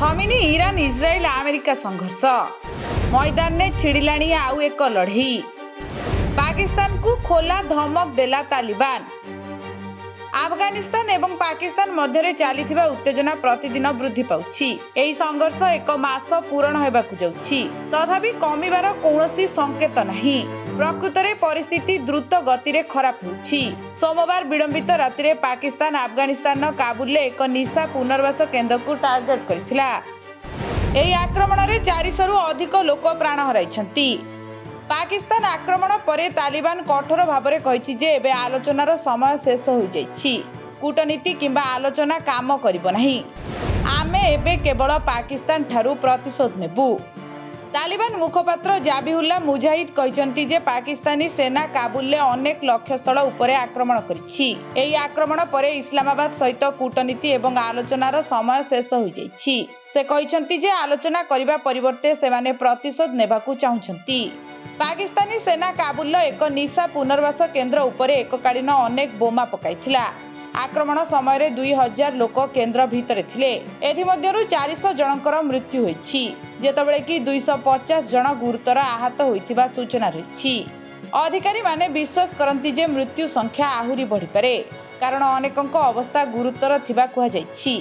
थमिनी Iran Israel America संघर्ष मैदान में छिड़िलाणी आउ एक लड़ई पाकिस्तान को खोला धमक देला तालिबान। अफगानिस्तान एवं पाकिस्तान मध्य चली उत्तेजना प्रतिदिन वृद्धि पाउछि। एही संघर्ष एक मास पूरण होबाकु जाउछि, तथापि कमिबार कौनसी संकेत नहीं। प्रकृत में परिस्थिति द्रुत गति रे खराब होछि। सोमवार विलंबित राति रे पाकिस्तान अफगानिस्तान काबुल एक निशा पुनर्वास केन्द्र को टार्गेट करथिला। एही आक्रमण रे 400 रु अधिक लोक प्राण हराइछन्ति। पाकिस्तान आक्रमण पर तालिबान कठोर भाव में कहिछि जे एबे आलोचनार समय शेष हो जाइछि। कूटनीति किंबा आलोचना काम करिबो नाही। आमे एबे केवल पाकिस्तान ठारू प्रतिशोध नेबु। तालिबान मुखपात्र जाबिहुल्ला मुजाहिद कहिसंती जे पाकिस्तानी सेना काबुल अनेक लक्ष्यस्थल उपरे आक्रमण करिछि। एही आक्रमण पर इस्लामाबाद सहित कूटनीति एवं आलोचनार समय शेष हो जाइछि। से कहिसंती जे आलोचना करिबा परिवर्ते सेमाने प्रतिशोध नेबाकू चाहुछंती। पाकिस्तानी सेना काबुल एक निशा पुनर्वास केन्द्र उपरे एककालीन अनेक बोमा पकाइथिला। आक्रमण समय 2000 लोक केन्द्र भितर थिले। एथिमध्यरु 400 जनकर मृत्यु होइछि, जेतबेले कि 250 जन गुरुतर आहत होइथिबा सूचना रहिछि। अधिकारी माने विश्वास करंती जे मृत्यु संख्या आहुरी बढ़ी पारे, कारण अनेकଙ୍କ अवस्था गुरुतर थिबा कुहा जाइछि।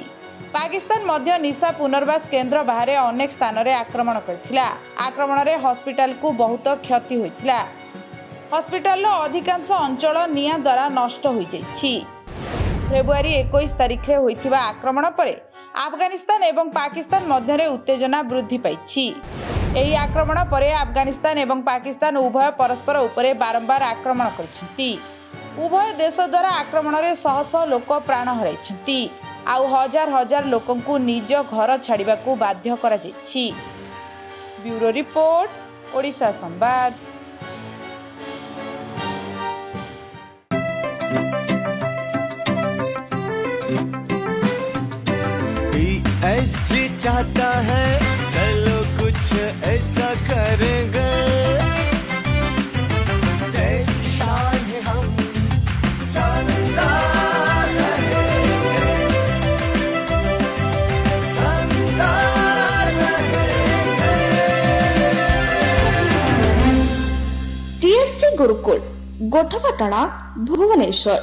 पाकिस्तान मध्य निशा पुनर्वास केन्द्र बाहर अनेक स्थान रे आक्रमण करथिला। आक्रमण रे हॉस्पिटल को बहुत क्षति होइथिला। हॉस्पिटल अधिकांश अंचल निया द्वारा नष्ट हो जाइछि। फेब्रुआरी 21 तारिख रे होइथिबा आक्रमण पर अफगानिस्तान एवं पाकिस्तान मध्य उत्तेजना वृद्धि पाइछि। एही आक्रमण पर अफगानिस्तान एवं पाकिस्तान उभय परस्पर उपरे बारंबार आक्रमण करछन्ति। उभय देश द्वारा आक्रमण रे शह शह लोक प्राण हराइछन्ति। आउ हजार हजार लोकंकु निज घर छाड़िबाकू बाध्य करा जाइछि। ब्यूरो रिपोर्ट, ओडिशा संवाद। PSG चाहता है चलो कुछ ऐसा करेंगे, देश की शान है हम शानदार रहेंगे, शानदार रहेंगे। TSG गुरुकुल गोठपाटणा भुवनेश्वर।